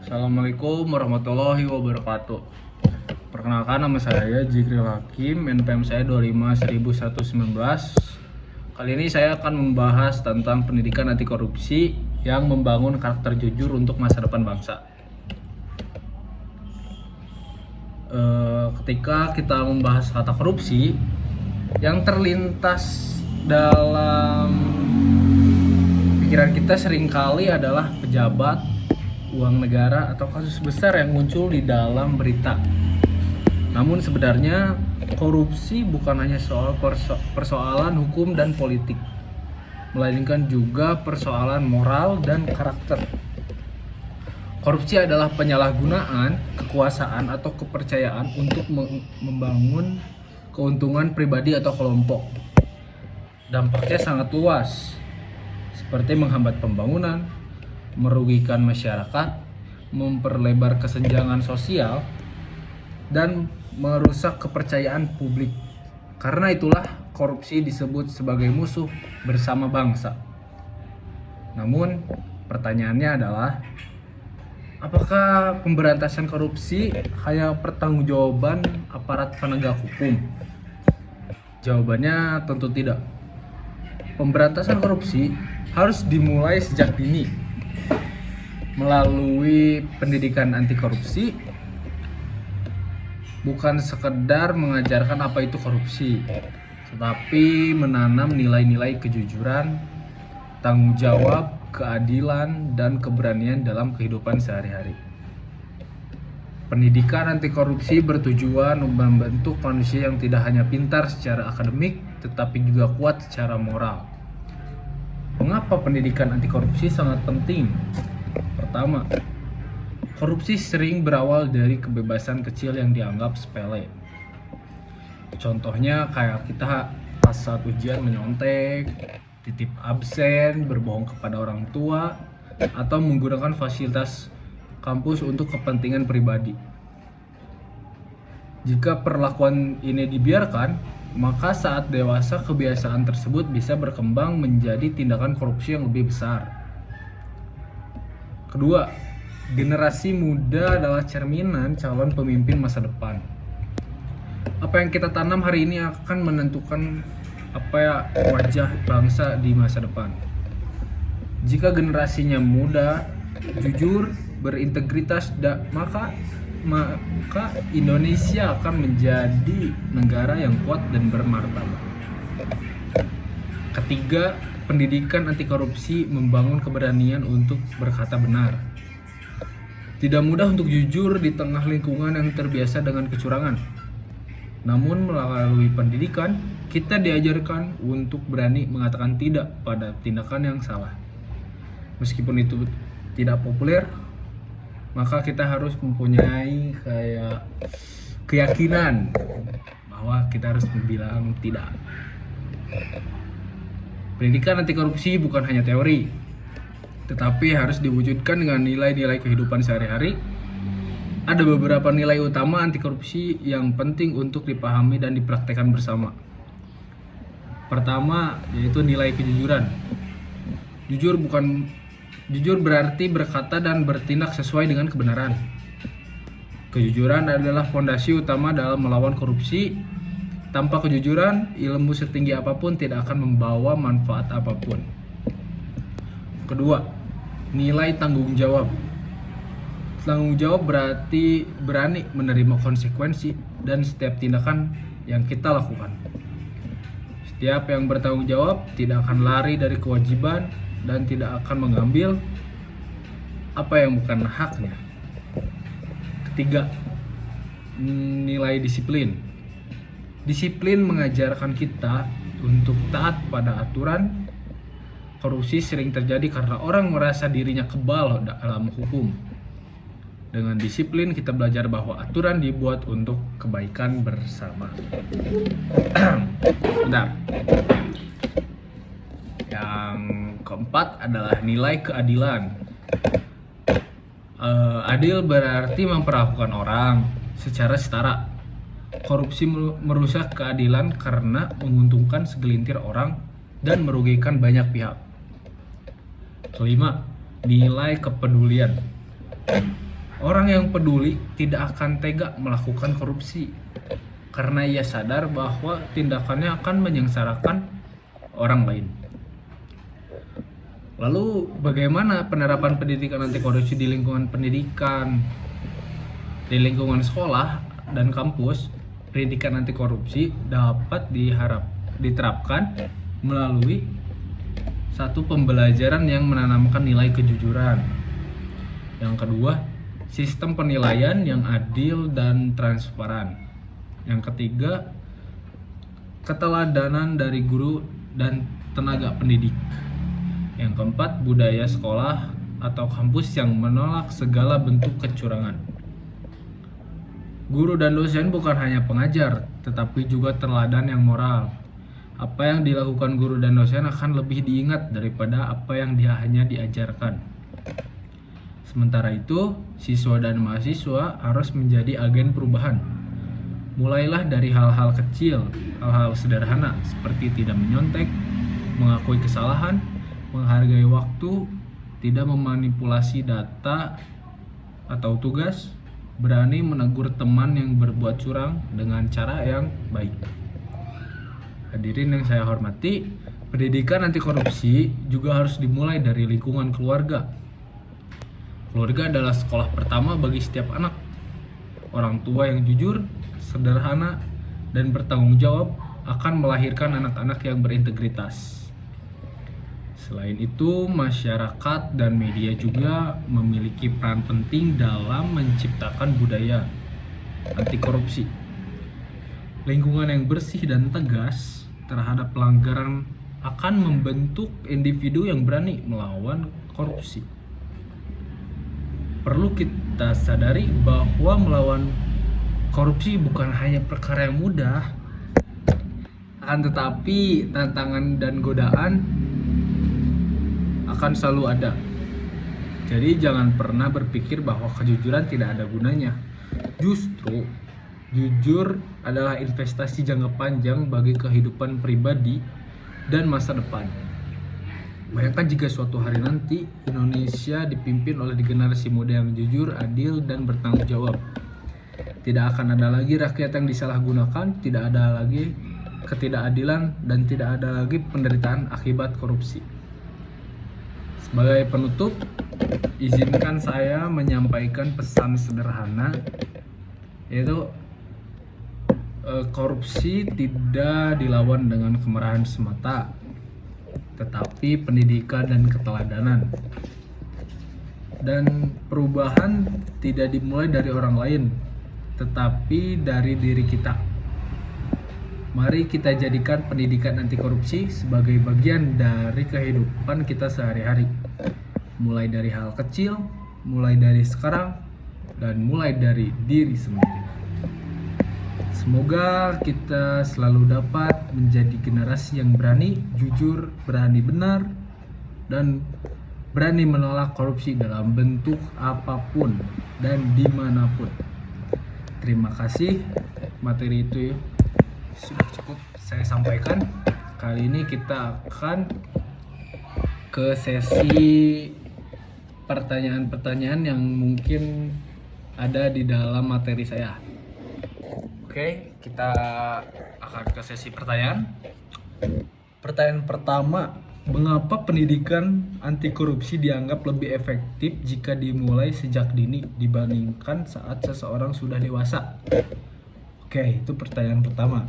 Assalamualaikum warahmatullahi wabarakatuh. Perkenalkan, nama saya Jikril Hakim, NPM saya 25.119. Kali ini saya akan membahas tentang pendidikan anti korupsi yang membangun karakter jujur untuk masa depan bangsa. Ketika kita membahas kata korupsi, yang terlintas dalam pikiran kita seringkali adalah pejabat, uang negara, atau kasus besar yang muncul di dalam berita. Namun sebenarnya korupsi bukan hanya soal persoalan hukum dan politik, melainkan juga persoalan moral dan karakter. Korupsi adalah penyalahgunaan kekuasaan atau kepercayaan untuk membangun keuntungan pribadi atau kelompok. Dampaknya sangat luas, seperti menghambat pembangunan, merugikan masyarakat, memperlebar kesenjangan sosial, dan merusak kepercayaan publik. Karena itulah korupsi disebut sebagai musuh bersama bangsa. Namun pertanyaannya adalah, apakah pemberantasan korupsi hanya pertanggungjawaban aparat penegak hukum? Jawabannya tentu tidak. Pemberantasan korupsi harus dimulai sejak dini, melalui pendidikan anti korupsi, bukan sekedar mengajarkan apa itu korupsi, tetapi menanam nilai-nilai kejujuran, tanggung jawab, keadilan, dan keberanian dalam kehidupan sehari-hari. Pendidikan anti korupsi bertujuan membentuk manusia yang tidak hanya pintar secara akademik, tetapi juga kuat secara moral. Mengapa pendidikan anti korupsi sangat penting? Pertama, korupsi sering berawal dari kebebasan kecil yang dianggap sepele. Contohnya kayak kita pas saat ujian menyontek, titip absen, berbohong kepada orang tua, atau menggunakan fasilitas kampus untuk kepentingan pribadi. Jika perlakuan ini dibiarkan, maka saat dewasa kebiasaan tersebut bisa berkembang menjadi tindakan korupsi yang lebih besar. Kedua, generasi muda adalah cerminan calon pemimpin masa depan. Apa yang kita tanam hari ini akan menentukan wajah bangsa di masa depan. Jika generasinya muda, jujur, berintegritas, maka Indonesia akan menjadi negara yang kuat dan bermartabat. Ketiga, pendidikan anti korupsi membangun keberanian untuk berkata benar. Tidak mudah untuk jujur di tengah lingkungan yang terbiasa dengan kecurangan. Namun melalui pendidikan, kita diajarkan untuk berani mengatakan tidak pada tindakan yang salah. Meskipun itu tidak populer, maka kita harus mempunyai keyakinan bahwa kita harus bilang tidak. Pendidikan anti korupsi bukan hanya teori, tetapi harus diwujudkan dengan nilai-nilai kehidupan sehari-hari. Ada beberapa nilai utama anti korupsi yang penting untuk dipahami dan dipraktekkan bersama. Pertama, yaitu nilai kejujuran. Jujur berarti berkata dan bertindak sesuai dengan kebenaran. Kejujuran adalah fondasi utama dalam melawan korupsi. Tanpa kejujuran, ilmu setinggi apapun tidak akan membawa manfaat apapun. Kedua, nilai tanggung jawab. Tanggung jawab berarti berani menerima konsekuensi dan setiap tindakan yang kita lakukan. Setiap yang bertanggung jawab tidak akan lari dari kewajiban dan tidak akan mengambil apa yang bukan haknya. Ketiga, nilai disiplin. Disiplin mengajarkan kita untuk taat pada aturan. Korupsi sering terjadi karena orang merasa dirinya kebal dalam hukum. Dengan disiplin kita belajar bahwa aturan dibuat untuk kebaikan bersama. Bentar. Yang keempat adalah nilai keadilan. Adil berarti memperlakukan orang secara setara. Korupsi merusak keadilan karena menguntungkan segelintir orang dan merugikan banyak pihak. Kelima, nilai kepedulian. Orang yang peduli tidak akan tega melakukan korupsi karena ia sadar bahwa tindakannya akan menyengsarakan orang lain. Lalu bagaimana penerapan pendidikan anti korupsi di lingkungan pendidikan? Di lingkungan sekolah dan kampus, pendidikan anti korupsi dapat diterapkan melalui satu, pembelajaran yang menanamkan nilai kejujuran. Yang kedua, sistem penilaian yang adil dan transparan. Yang ketiga, keteladanan dari guru dan tenaga pendidik. Yang keempat, budaya sekolah atau kampus yang menolak segala bentuk kecurangan. Guru dan dosen bukan hanya pengajar, tetapi juga teladan yang moral. Apa yang dilakukan guru dan dosen akan lebih diingat daripada apa yang dia hanya diajarkan. Sementara itu, siswa dan mahasiswa harus menjadi agen perubahan. Mulailah dari hal-hal kecil, hal-hal sederhana seperti tidak menyontek, mengakui kesalahan, menghargai waktu, tidak memanipulasi data atau tugas, berani menegur teman yang berbuat curang dengan cara yang baik. Hadirin yang saya hormati, pendidikan anti korupsi juga harus dimulai dari lingkungan keluarga. Keluarga adalah sekolah pertama bagi setiap anak. Orang tua yang jujur, sederhana, dan bertanggung jawab akan melahirkan anak-anak yang berintegritas. Selain itu, masyarakat dan media juga memiliki peran penting dalam menciptakan budaya anti korupsi. Lingkungan yang bersih dan tegas terhadap pelanggaran akan membentuk individu yang berani melawan korupsi. Perlu kita sadari bahwa melawan korupsi bukan hanya perkara yang mudah, akan tetapi tantangan dan godaan akan selalu ada. Jadi jangan pernah berpikir bahwa kejujuran tidak ada gunanya. Justru jujur adalah investasi jangka panjang bagi kehidupan pribadi dan masa depan. Bayangkan jika suatu hari nanti Indonesia dipimpin oleh generasi muda yang jujur, adil, dan bertanggung jawab. Tidak akan ada lagi rakyat yang disalahgunakan, tidak ada lagi ketidakadilan, dan tidak ada lagi penderitaan akibat korupsi. Sebagai penutup, izinkan saya menyampaikan pesan sederhana, yaitu korupsi tidak dilawan dengan kemarahan semata, tetapi pendidikan dan keteladanan. Dan perubahan tidak dimulai dari orang lain, tetapi dari diri kita. Mari kita jadikan pendidikan anti korupsi sebagai bagian dari kehidupan kita sehari-hari. Mulai dari hal kecil, mulai dari sekarang, dan mulai dari diri sendiri. Semoga kita selalu dapat menjadi generasi yang berani, jujur, berani benar, dan berani menolak korupsi dalam bentuk apapun dan dimanapun. Terima kasih, materi itu sudah cukup saya sampaikan. Kali ini kita akan ke sesi pertanyaan-pertanyaan yang mungkin ada di dalam materi saya. Oke, kita akan ke sesi pertanyaan. Pertanyaan pertama, mengapa pendidikan anti korupsi dianggap lebih efektif jika dimulai sejak dini dibandingkan saat seseorang sudah dewasa? Oke, itu pertanyaan pertama.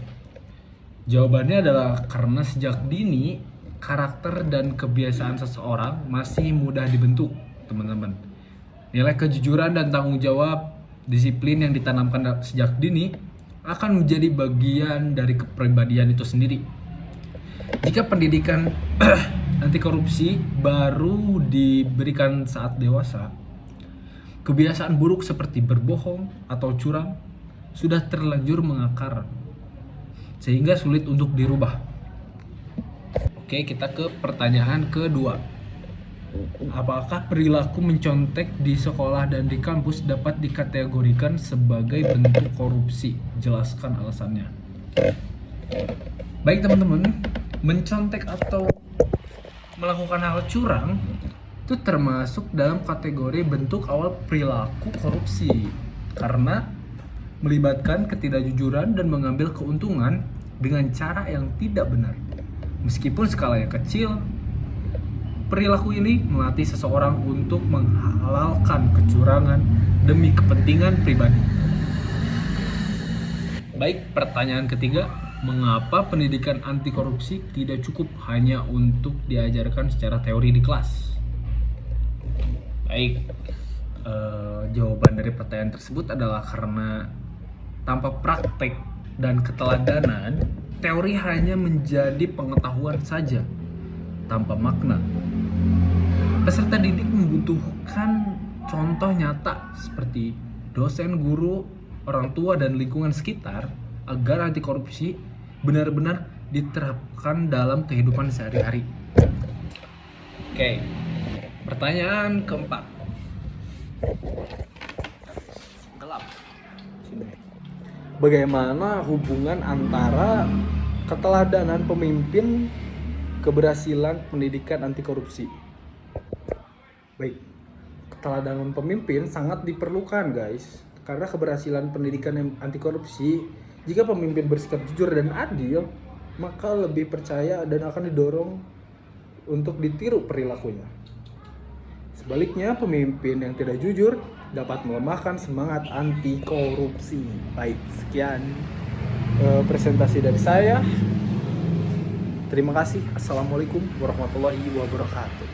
Jawabannya adalah karena sejak dini karakter dan kebiasaan seseorang masih mudah dibentuk, teman-teman. Nilai kejujuran dan tanggung jawab, disiplin yang ditanamkan sejak dini akan menjadi bagian dari kepribadian itu sendiri. Jika pendidikan anti korupsi baru diberikan saat dewasa, kebiasaan buruk seperti berbohong atau curang sudah terlanjur mengakar, sehingga sulit untuk dirubah. Oke, kita ke pertanyaan kedua. Apakah perilaku mencontek di sekolah dan di kampus dapat dikategorikan sebagai bentuk korupsi? Jelaskan alasannya. Baik teman-teman, mencontek atau melakukan hal curang itu termasuk dalam kategori bentuk awal perilaku korupsi karena melibatkan ketidakjujuran dan mengambil keuntungan dengan cara yang tidak benar. Meskipun skalanya kecil, perilaku ini melatih seseorang untuk menghalalkan kecurangan demi kepentingan pribadi. Baik, pertanyaan ketiga, mengapa pendidikan anti korupsi tidak cukup hanya untuk diajarkan secara teori di kelas? Baik, jawaban dari pertanyaan tersebut adalah karena tanpa praktek dan keteladanan, teori hanya menjadi pengetahuan saja tanpa makna. Peserta didik membutuhkan contoh nyata seperti dosen, guru, orang tua, dan lingkungan sekitar agar anti korupsi benar-benar diterapkan dalam kehidupan sehari-hari. Oke, pertanyaan keempat. Gelap. Bagaimana hubungan antara keteladanan pemimpin keberhasilan pendidikan anti korupsi? Baik, keteladanan pemimpin sangat diperlukan guys, karena keberhasilan pendidikan yang anti korupsi, jika pemimpin bersikap jujur dan adil, maka lebih percaya dan akan didorong untuk ditiru perilakunya. Sebaliknya, pemimpin yang tidak jujur dapat melemahkan semangat anti korupsi. Baik, sekian presentasi dari saya. Terima kasih. Assalamualaikum warahmatullahi wabarakatuh.